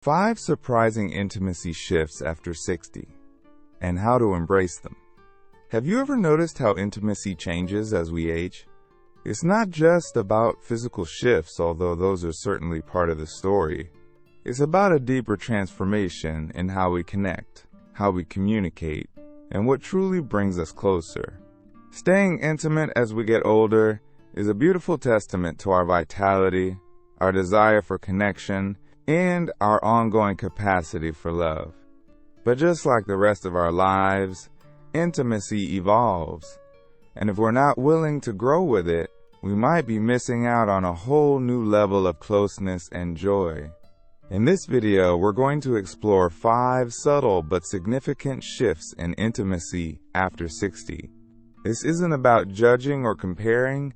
5 surprising intimacy shifts after 60, and how to embrace them. Have you ever noticed how intimacy changes as we age? It's not just about physical shifts, although those are certainly part of the story. It's about a deeper transformation in how we connect, how we communicate, and what truly brings us closer. Staying intimate as we get older is a beautiful testament to our vitality, our desire for connection, and our ongoing capacity for love. But just like the rest of our lives, intimacy evolves, and if we're not willing to grow with it, we might be missing out on a whole new level of closeness and joy. In this video, we're going to explore 5 subtle but significant shifts in intimacy after 60. This isn't about judging or comparing,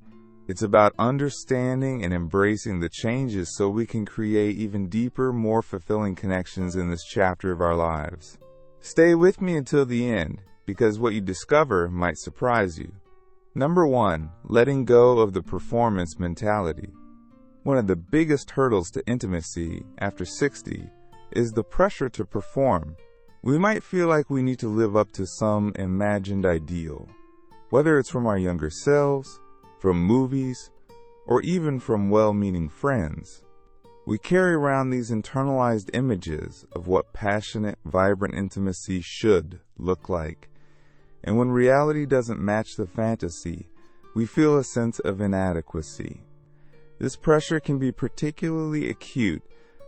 it's about understanding and embracing the changes so we can create even deeper, more fulfilling connections in this chapter of our lives. Stay with me until the end, because what you discover might surprise you. Number 1, letting go of the performance mentality. One of the biggest hurdles to intimacy after 60 is the pressure to perform. We might feel like we need to live up to some imagined ideal, whether it's from our younger selves, from movies, or even from well-meaning friends. We carry around these internalized images of what passionate, vibrant intimacy should look like. And when reality doesn't match the fantasy, we feel a sense of inadequacy. This pressure can be particularly acute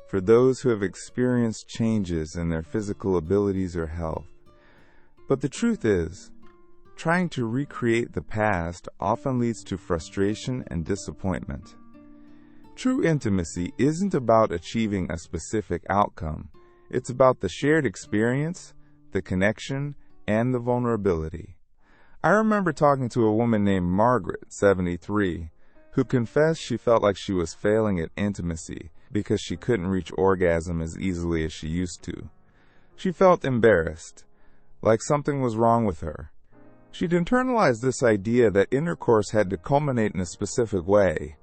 for those who have experienced changes in their physical abilities or health. But the truth is, trying to recreate the past often leads to frustration and disappointment. True intimacy isn't about achieving a specific outcome. It's about the shared experience, the connection, and the vulnerability. I remember talking to a woman named Margaret, 73, who confessed she felt like she was failing at intimacy because she couldn't reach orgasm as easily as she used to. She felt embarrassed, like something was wrong with her. She'd internalized this idea that intercourse had to culminate in a specific way,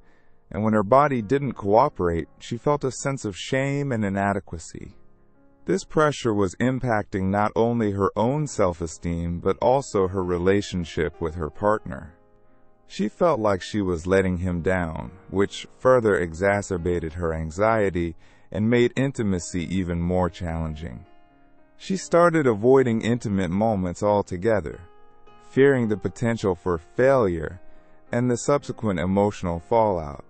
and when her body didn't cooperate, she felt a sense of shame and inadequacy. This pressure was impacting not only her own self-esteem, but also her relationship with her partner. She felt like she was letting him down, which further exacerbated her anxiety and made intimacy even more challenging. She started avoiding intimate moments altogether, fearing the potential for failure and the subsequent emotional fallout.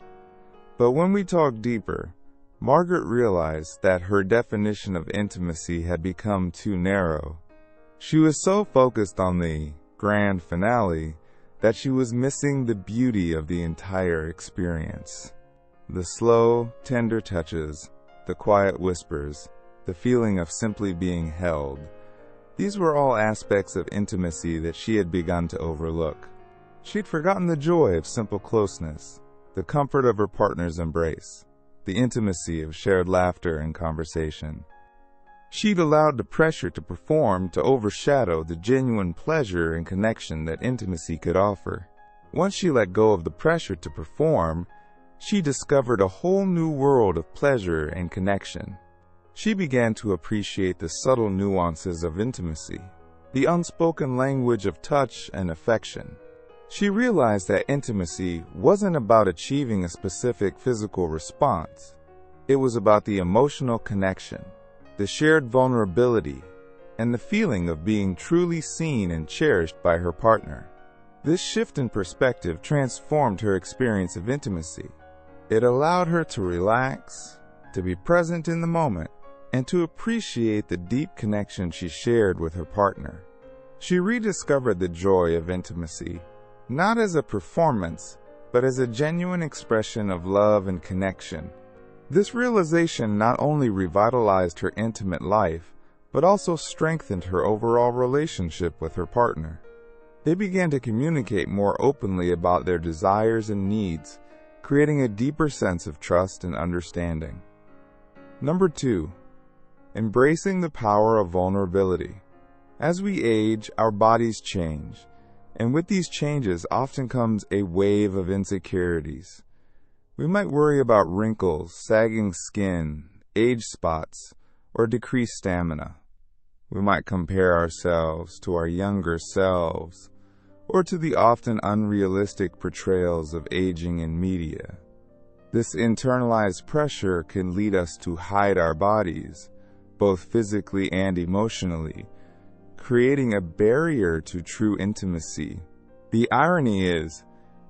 But when we talked deeper, Margaret realized that her definition of intimacy had become too narrow. She was so focused on the grand finale that she was missing the beauty of the entire experience. The slow, tender touches, the quiet whispers, the feeling of simply being held. These were all aspects of intimacy that she had begun to overlook. She'd forgotten the joy of simple closeness, the comfort of her partner's embrace, the intimacy of shared laughter and conversation. She'd allowed the pressure to perform to overshadow the genuine pleasure and connection that intimacy could offer. Once she let go of the pressure to perform, she discovered a whole new world of pleasure and connection. She began to appreciate the subtle nuances of intimacy, the unspoken language of touch and affection. She realized that intimacy wasn't about achieving a specific physical response. It was about the emotional connection, the shared vulnerability, and the feeling of being truly seen and cherished by her partner. This shift in perspective transformed her experience of intimacy. It allowed her to relax, to be present in the moment, and to appreciate the deep connection she shared with her partner. She rediscovered the joy of intimacy, not as a performance, but as a genuine expression of love and connection. This realization not only revitalized her intimate life, but also strengthened her overall relationship with her partner. They began to communicate more openly about their desires and needs, creating a deeper sense of trust and understanding. Number 2, embracing the power of vulnerability. As we age, our bodies change, and with these changes often comes a wave of insecurities. We might worry about wrinkles, sagging skin, age spots, or decreased stamina. We might compare ourselves to our younger selves, or to the often unrealistic portrayals of aging in media. This internalized pressure can lead us to hide our bodies, both physically and emotionally, creating a barrier to true intimacy. The irony is,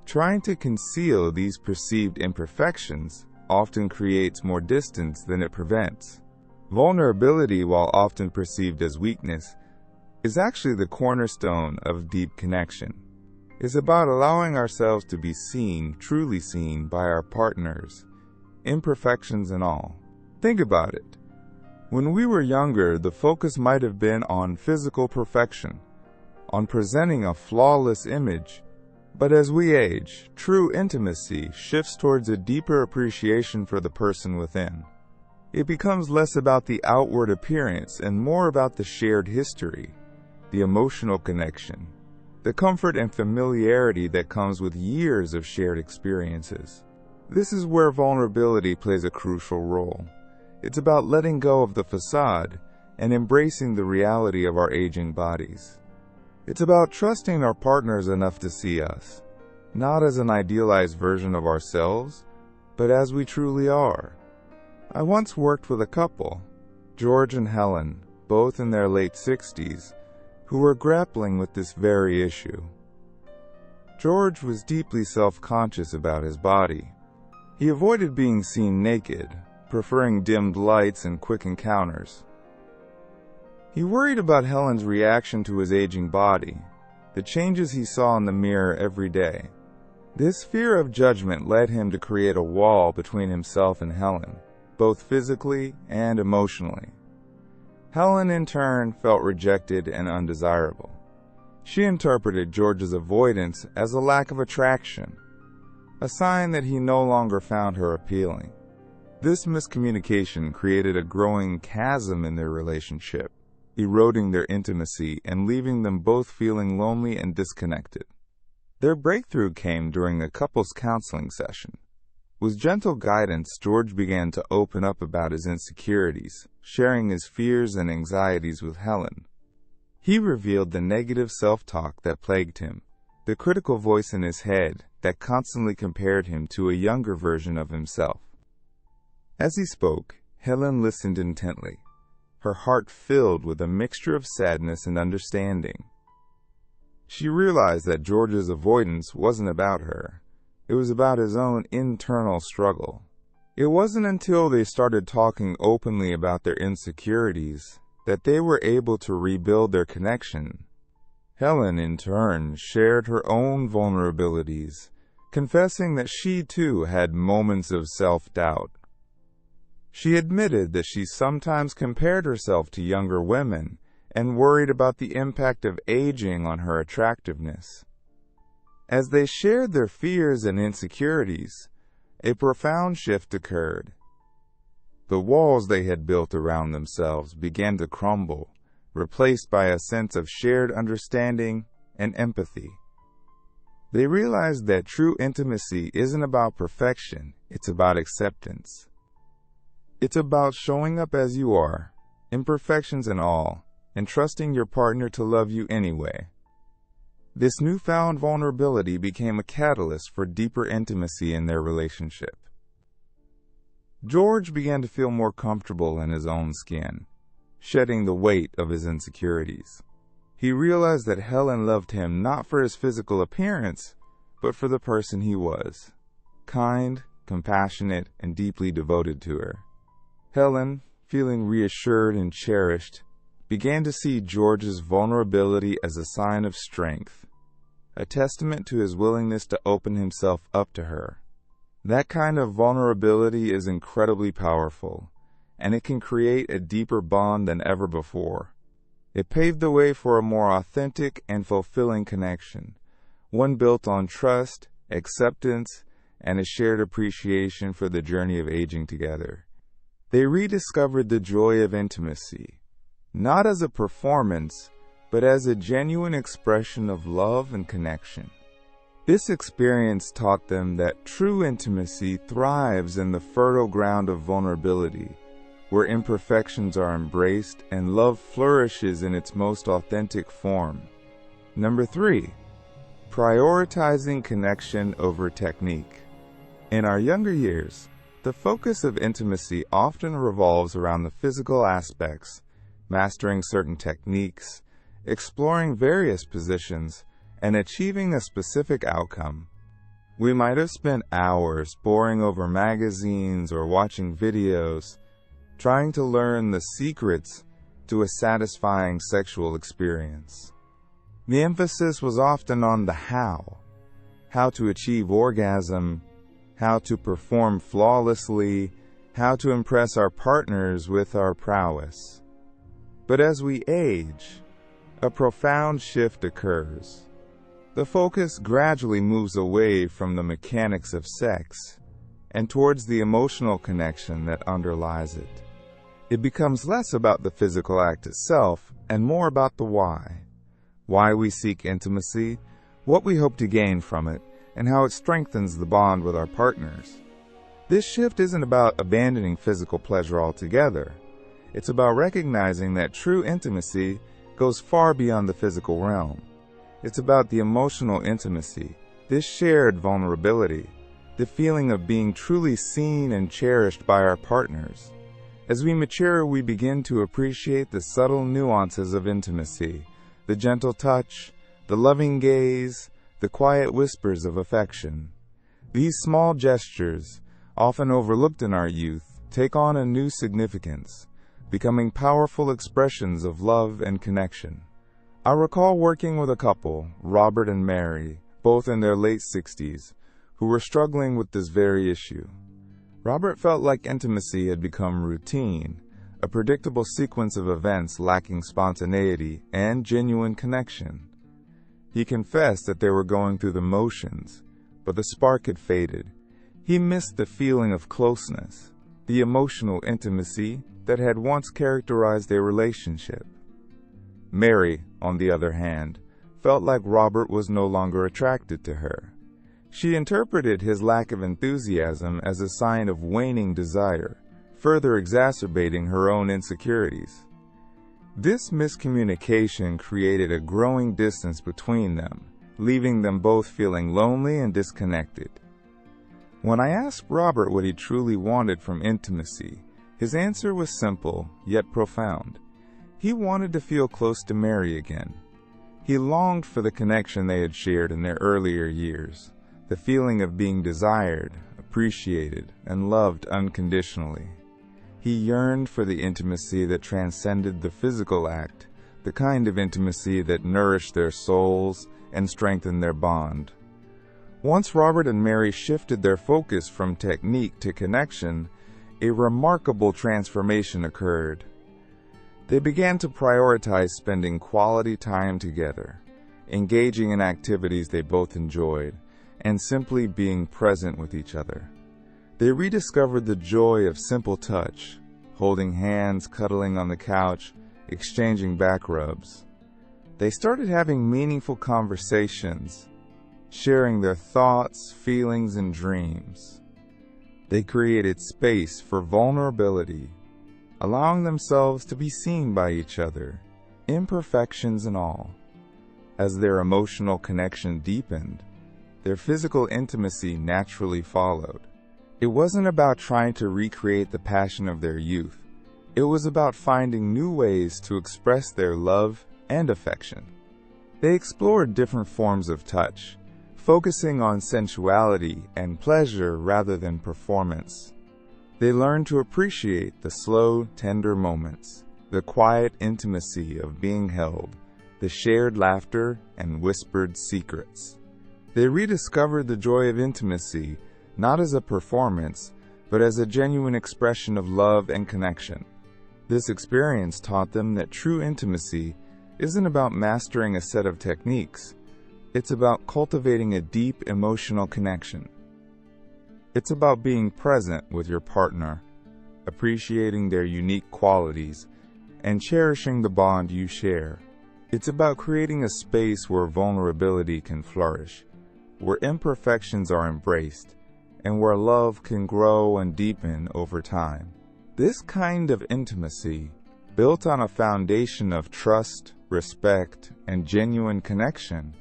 trying to conceal these perceived imperfections often creates more distance than it prevents. Vulnerability, while often perceived as weakness, is actually the cornerstone of deep connection. It's about allowing ourselves to be seen, truly seen, by our partners, imperfections and all. Think about it. When we were younger, the focus might have been on physical perfection, on presenting a flawless image. But as we age, true intimacy shifts towards a deeper appreciation for the person within. It becomes less about the outward appearance and more about the shared history, the emotional connection, the comfort and familiarity that comes with years of shared experiences. This is where vulnerability plays a crucial role. It's about letting go of the facade and embracing the reality of our aging bodies. It's about trusting our partners enough to see us, not as an idealized version of ourselves, but as we truly are. I once worked with a couple, George and Helen, both in their late 60s, who were grappling with this very issue. George was deeply self-conscious about his body. He avoided being seen naked, preferring dimmed lights and quick encounters. He worried about Helen's reaction to his aging body, the changes he saw in the mirror every day. This fear of judgment led him to create a wall between himself and Helen, both physically and emotionally. Helen, in turn, felt rejected and undesirable. She interpreted George's avoidance as a lack of attraction, a sign that he no longer found her appealing. This miscommunication created a growing chasm in their relationship, eroding their intimacy and leaving them both feeling lonely and disconnected. Their breakthrough came during a couples counseling session. With gentle guidance, George began to open up about his insecurities, sharing his fears and anxieties with Helen. He revealed the negative self-talk that plagued him, the critical voice in his head that constantly compared him to a younger version of himself. As he spoke, Helen listened intently, her heart filled with a mixture of sadness and understanding. She realized that George's avoidance wasn't about her. It was about his own internal struggle. It wasn't until they started talking openly about their insecurities that they were able to rebuild their connection. Helen, in turn, shared her own vulnerabilities, confessing that she too had moments of self-doubt. She admitted that she sometimes compared herself to younger women and worried about the impact of aging on her attractiveness. As they shared their fears and insecurities, a profound shift occurred. The walls they had built around themselves began to crumble, replaced by a sense of shared understanding and empathy. They realized that true intimacy isn't about perfection, it's about acceptance. It's about showing up as you are, imperfections and all, and trusting your partner to love you anyway. This newfound vulnerability became a catalyst for deeper intimacy in their relationship. George began to feel more comfortable in his own skin, shedding the weight of his insecurities. He realized that Helen loved him not for his physical appearance, but for the person he was, kind, compassionate, and deeply devoted to her. Helen, feeling reassured and cherished, began to see George's vulnerability as a sign of strength, a testament to his willingness to open himself up to her. That kind of vulnerability is incredibly powerful, and it can create a deeper bond than ever before. It paved the way for a more authentic and fulfilling connection, one built on trust, acceptance, and a shared appreciation for the journey of aging together. They rediscovered the joy of intimacy, not as a performance, but as a genuine expression of love and connection. This experience taught them that true intimacy thrives in the fertile ground of vulnerability, where imperfections are embraced and love flourishes in its most authentic form. Number 3. Prioritizing connection over technique. In our younger years, the focus of intimacy often revolves around the physical aspects, mastering certain techniques, exploring various positions, and achieving a specific outcome. We might have spent hours poring over magazines or watching videos, trying to learn the secrets to a satisfying sexual experience. The emphasis was often on the how to achieve orgasm, how to perform flawlessly, how to impress our partners with our prowess. But as we age, a profound shift occurs. The focus gradually moves away from the mechanics of sex and towards the emotional connection that underlies it. It becomes less about the physical act itself and more about the why. Why we seek intimacy, what we hope to gain from it, and how it strengthens the bond with our partners. This shift isn't about abandoning physical pleasure altogether. It's about recognizing that true intimacy goes far beyond the physical realm. It's about the emotional intimacy, this shared vulnerability, the feeling of being truly seen and cherished by our partners. As we mature, we begin to appreciate the subtle nuances of intimacy, the gentle touch, the loving gaze, the quiet whispers of affection. These small gestures, often overlooked in our youth, take on a new significance, becoming powerful expressions of love and connection. I recall working with a couple, Robert and Mary, both in their late 60s, who were struggling with this very issue. Robert felt like intimacy had become routine, a predictable sequence of events lacking spontaneity and genuine connection. He confessed that they were going through the motions, but the spark had faded. He missed the feeling of closeness, the emotional intimacy that had once characterized their relationship. Mary, on the other hand, felt like Robert was no longer attracted to her. She interpreted his lack of enthusiasm as a sign of waning desire, further exacerbating her own insecurities. This miscommunication created a growing distance between them, leaving them both feeling lonely and disconnected. When I asked Robert what he truly wanted from intimacy, his answer was simple, yet profound. He wanted to feel close to Mary again. He longed for the connection they had shared in their earlier years, the feeling of being desired, appreciated, and loved unconditionally. He yearned for the intimacy that transcended the physical act, the kind of intimacy that nourished their souls and strengthened their bond. Once Robert and Mary shifted their focus from technique to connection, a remarkable transformation occurred. They began to prioritize spending quality time together, engaging in activities they both enjoyed, and simply being present with each other. They rediscovered the joy of simple touch, holding hands, cuddling on the couch, exchanging back rubs. They started having meaningful conversations, sharing their thoughts, feelings, and dreams. They created space for vulnerability, allowing themselves to be seen by each other, imperfections and all. As their emotional connection deepened, their physical intimacy naturally followed. It wasn't about trying to recreate the passion of their youth. It was about finding new ways to express their love and affection. They explored different forms of touch, focusing on sensuality and pleasure rather than performance. They learned to appreciate the slow, tender moments, the quiet intimacy of being held, the shared laughter and whispered secrets. They rediscovered the joy of intimacy, not as a performance, but as a genuine expression of love and connection. This experience taught them that true intimacy isn't about mastering a set of techniques. It's about cultivating a deep emotional connection. It's about being present with your partner, appreciating their unique qualities, and cherishing the bond you share. It's about creating a space where vulnerability can flourish, where imperfections are embraced, and where love can grow and deepen over time. This kind of intimacy, built on a foundation of trust, respect, and genuine connection,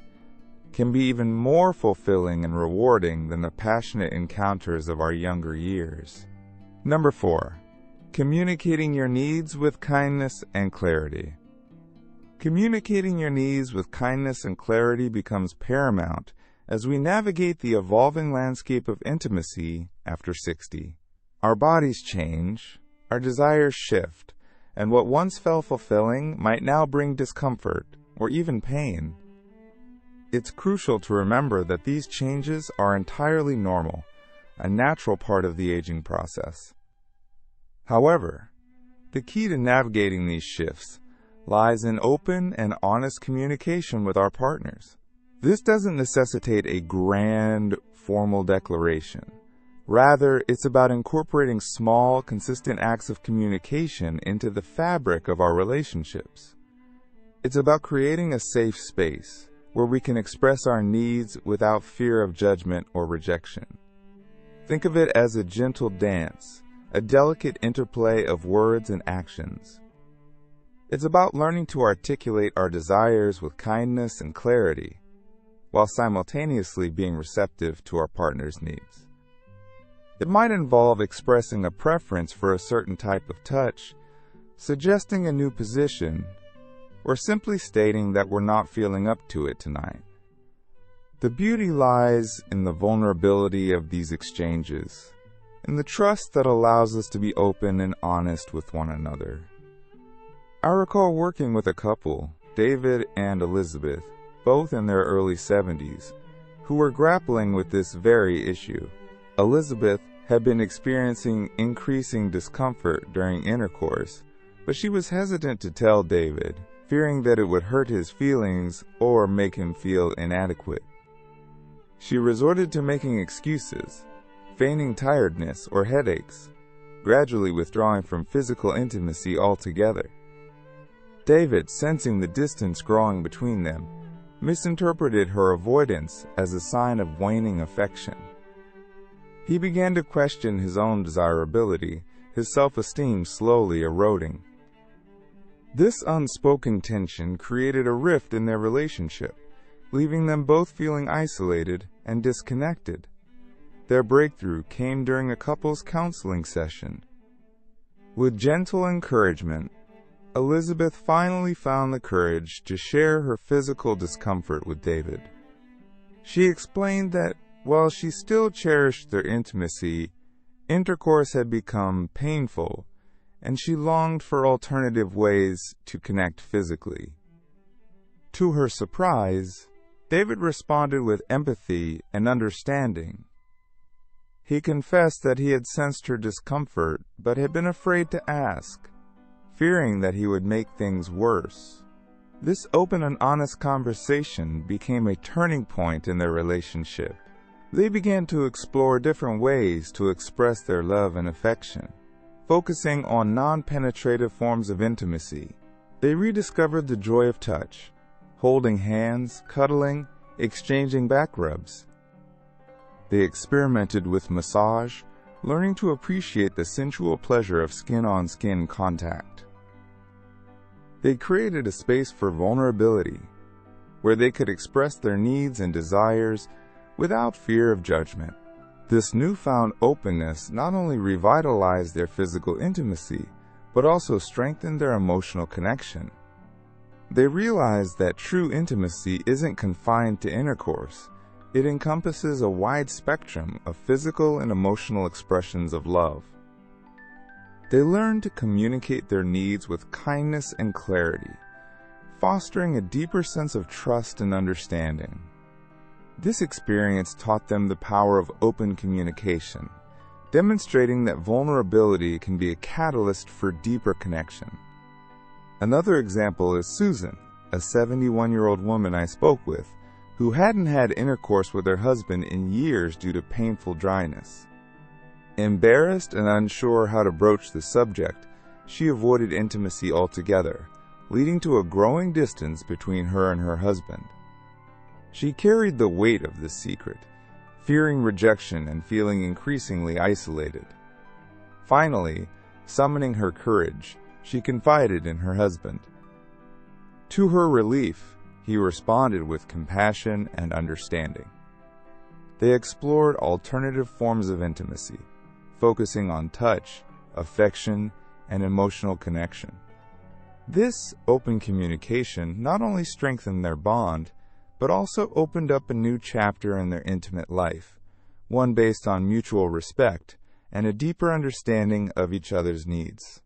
can be even more fulfilling and rewarding than the passionate encounters of our younger years. Number 4. Communicating your needs with kindness and clarity. Communicating your needs with kindness and clarity becomes paramount as we navigate the evolving landscape of intimacy after 60. Our bodies change, our desires shift, and what once felt fulfilling might now bring discomfort or even pain. It's crucial to remember that these changes are entirely normal, a natural part of the aging process. However, the key to navigating these shifts lies in open and honest communication with our partners. This doesn't necessitate a grand, formal declaration. Rather, it's about incorporating small, consistent acts of communication into the fabric of our relationships. It's about creating a safe space where we can express our needs without fear of judgment or rejection. Think of it as a gentle dance, a delicate interplay of words and actions. It's about learning to articulate our desires with kindness and clarity, while simultaneously being receptive to our partner's needs. It might involve expressing a preference for a certain type of touch, suggesting a new position, or simply stating that we're not feeling up to it tonight. The beauty lies in the vulnerability of these exchanges, in the trust that allows us to be open and honest with one another. I recall working with a couple, David and Elizabeth, both in their early 70s, who were grappling with this very issue. Elizabeth had been experiencing increasing discomfort during intercourse, but she was hesitant to tell David, fearing that it would hurt his feelings or make him feel inadequate. She resorted to making excuses, feigning tiredness or headaches, gradually withdrawing from physical intimacy altogether. David, sensing the distance growing between them, misinterpreted her avoidance as a sign of waning affection. He began to question his own desirability, his self-esteem slowly eroding. This unspoken tension created a rift in their relationship, leaving them both feeling isolated and disconnected. Their breakthrough came during a couples counseling session. With gentle encouragement, Elizabeth finally found the courage to share her physical discomfort with David. She explained that while she still cherished their intimacy, intercourse had become painful, and she longed for alternative ways to connect physically. To her surprise, David responded with empathy and understanding. He confessed that he had sensed her discomfort but had been afraid to ask, fearing that he would make things worse. This open and honest conversation became a turning point in their relationship. They began to explore different ways to express their love and affection, focusing on non-penetrative forms of intimacy. They rediscovered the joy of touch, holding hands, cuddling, exchanging back rubs. They experimented with massage, learning to appreciate the sensual pleasure of skin-on-skin contact. They created a space for vulnerability, where they could express their needs and desires without fear of judgment. This newfound openness not only revitalized their physical intimacy, but also strengthened their emotional connection. They realized that true intimacy isn't confined to intercourse. It encompasses a wide spectrum of physical and emotional expressions of love. They learned to communicate their needs with kindness and clarity, fostering a deeper sense of trust and understanding. This experience taught them the power of open communication, demonstrating that vulnerability can be a catalyst for deeper connection. Another example is Susan, a 71-year-old woman I spoke with, who hadn't had intercourse with her husband in years due to painful dryness. Embarrassed and unsure how to broach the subject, she avoided intimacy altogether, leading to a growing distance between her and her husband. She carried the weight of this secret, fearing rejection and feeling increasingly isolated. Finally, Summoning her courage, she confided in her husband. To her relief, he responded with compassion and understanding. They explored alternative forms of intimacy, focusing on touch, affection, and emotional connection. This open communication not only strengthened their bond, but also opened up a new chapter in their intimate life, one based on mutual respect and a deeper understanding of each other's needs.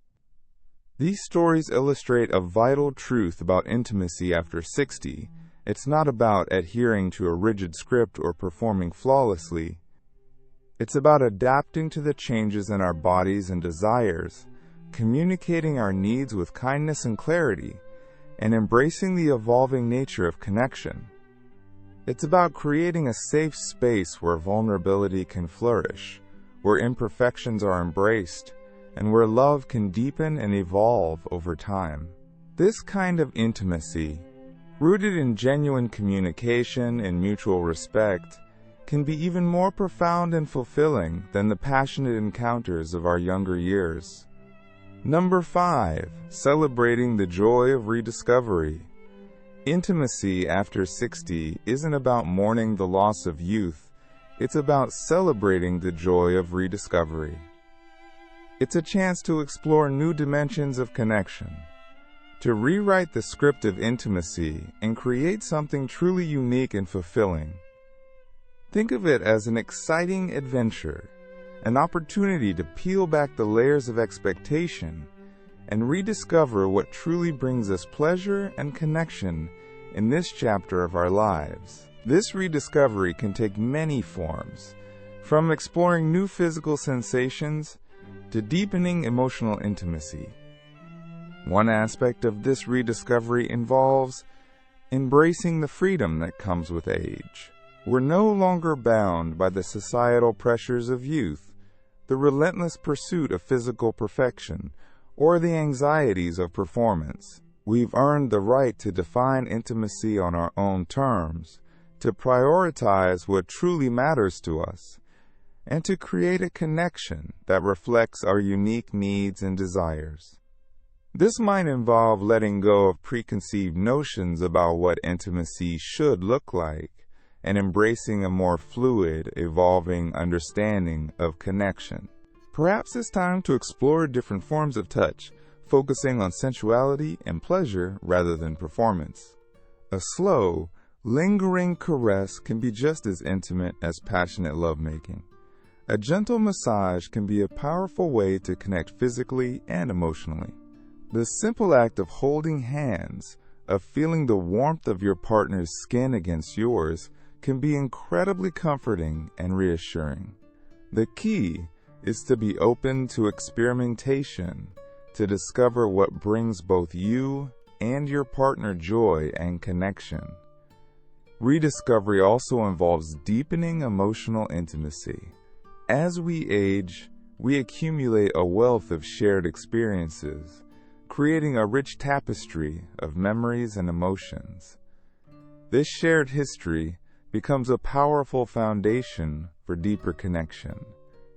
These stories illustrate a vital truth about intimacy after 60. It's not about adhering to a rigid script or performing flawlessly. It's about adapting to the changes in our bodies and desires, communicating our needs with kindness and clarity, and embracing the evolving nature of connection. It's about creating a safe space where vulnerability can flourish, where imperfections are embraced, and where love can deepen and evolve over time. This kind of intimacy, rooted in genuine communication and mutual respect, can be even more profound and fulfilling than the passionate encounters of our younger years. Number 5. Celebrating the joy of rediscovery. Intimacy after 60 isn't about mourning the loss of youth, it's about celebrating the joy of rediscovery. It's a chance to explore new dimensions of connection, to rewrite the script of intimacy and create something truly unique and fulfilling. Think of it as an exciting adventure, an opportunity to peel back the layers of expectation and rediscover what truly brings us pleasure and connection in this chapter of our lives. This rediscovery can take many forms, from exploring new physical sensations to deepening emotional intimacy. One aspect of this rediscovery involves embracing the freedom that comes with age. We're no longer bound by the societal pressures of youth, the relentless pursuit of physical perfection, or the anxieties of performance. We've earned the right to define intimacy on our own terms, to prioritize what truly matters to us, and to create a connection that reflects our unique needs and desires. This might involve letting go of preconceived notions about what intimacy should look like and embracing a more fluid, evolving understanding of connection. Perhaps it's time to explore different forms of touch, focusing on sensuality and pleasure rather than performance. A slow, lingering caress can be just as intimate as passionate lovemaking. A gentle massage can be a powerful way to connect physically and emotionally. The simple act of holding hands, of feeling the warmth of your partner's skin against yours, can be incredibly comforting and reassuring. The key is to be open to experimentation, to discover what brings both you and your partner joy and connection. Rediscovery also involves deepening emotional intimacy. As we age, we accumulate a wealth of shared experiences, creating a rich tapestry of memories and emotions. This shared history becomes a powerful foundation for deeper connection.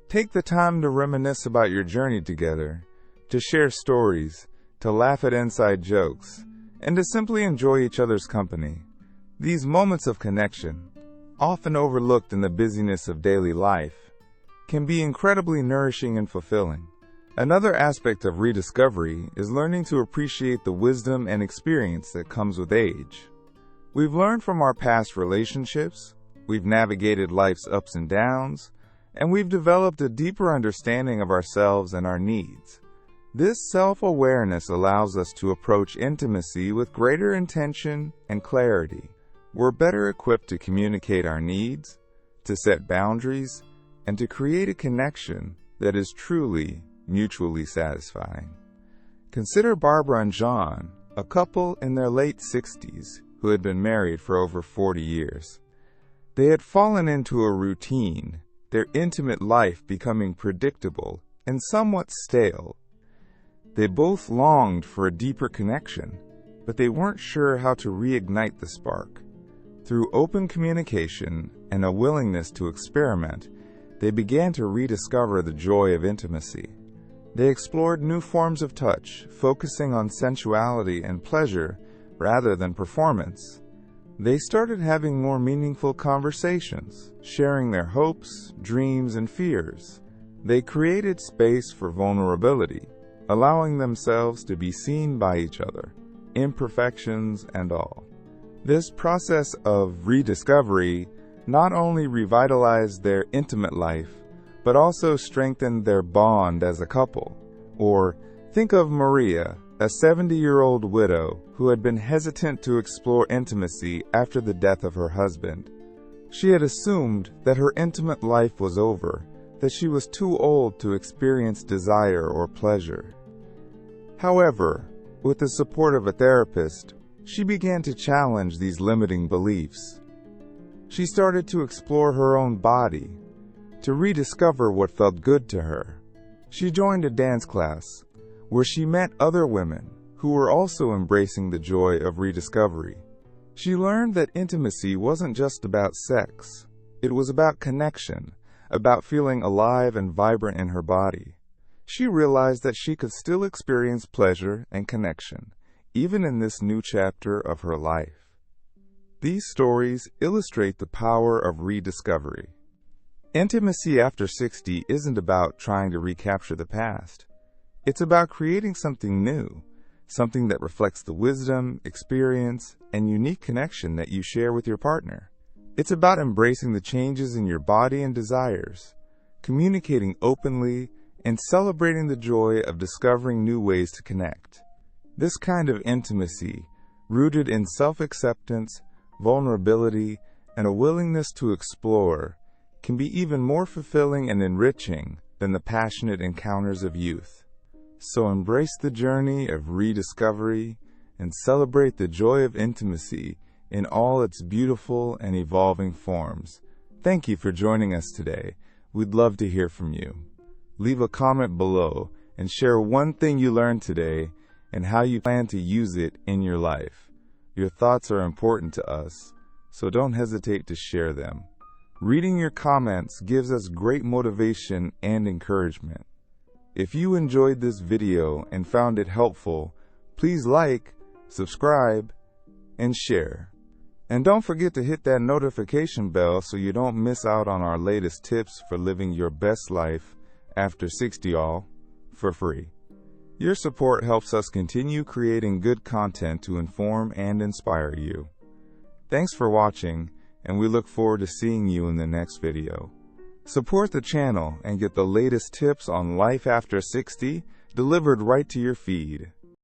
Take the time to reminisce about your journey together, to share stories, to laugh at inside jokes, and to simply enjoy each other's company. These moments of connection, often overlooked in the busyness of daily life, can be incredibly nourishing and fulfilling. Another aspect of rediscovery is learning to appreciate the wisdom and experience that comes with age. We've learned from our past relationships, we've navigated life's ups and downs, and we've developed a deeper understanding of ourselves and our needs. This self-awareness allows us to approach intimacy with greater intention and clarity. We're better equipped to communicate our needs, to set boundaries, and to create a connection that is truly mutually satisfying. Consider Barbara and John, a couple in their late 60s who had been married for over 40 years. They had fallen into a routine, their intimate life becoming predictable and somewhat stale. They both longed for a deeper connection, but they weren't sure how to reignite the spark. Through open communication and a willingness to experiment, they began to rediscover the joy of intimacy. They explored new forms of touch, focusing on sensuality and pleasure rather than performance. They started having more meaningful conversations, sharing their hopes, dreams, and fears. They created space for vulnerability, allowing themselves to be seen by each other, imperfections and all. This process of rediscovery not only revitalized their intimate life, but also strengthened their bond as a couple. Or think of Maria, a 70-year-old widow who had been hesitant to explore intimacy after the death of her husband. She had assumed that her intimate life was over, that she was too old to experience desire or pleasure. However, with the support of a therapist, she began to challenge these limiting beliefs. She started to explore her own body, to rediscover what felt good to her. She joined a dance class, where she met other women who were also embracing the joy of rediscovery. She learned that intimacy wasn't just about sex. It was about connection, about feeling alive and vibrant in her body. She realized that she could still experience pleasure and connection, even in this new chapter of her life. These stories illustrate the power of rediscovery. Intimacy after 60 isn't about trying to recapture the past. It's about creating something new, something that reflects the wisdom, experience, and unique connection that you share with your partner. It's about embracing the changes in your body and desires, communicating openly, and celebrating the joy of discovering new ways to connect. This kind of intimacy, rooted in self-acceptance, vulnerability, and a willingness to explore, can be even more fulfilling and enriching than the passionate encounters of youth. So embrace the journey of rediscovery and celebrate the joy of intimacy in all its beautiful and evolving forms. Thank you for joining us today. We'd love to hear from you. Leave a comment below and share one thing you learned today and how you plan to use it in your life. Your thoughts are important to us, so don't hesitate to share them. Reading your comments gives us great motivation and encouragement. If you enjoyed this video and found it helpful, please like, subscribe, and share. And don't forget to hit that notification bell so you don't miss out on our latest tips for living your best life after 60 all for free. Your support helps us continue creating good content to inform and inspire you. Thanks for watching, and we look forward to seeing you in the next video. Support the channel and get the latest tips on life after 60 delivered right to your feed.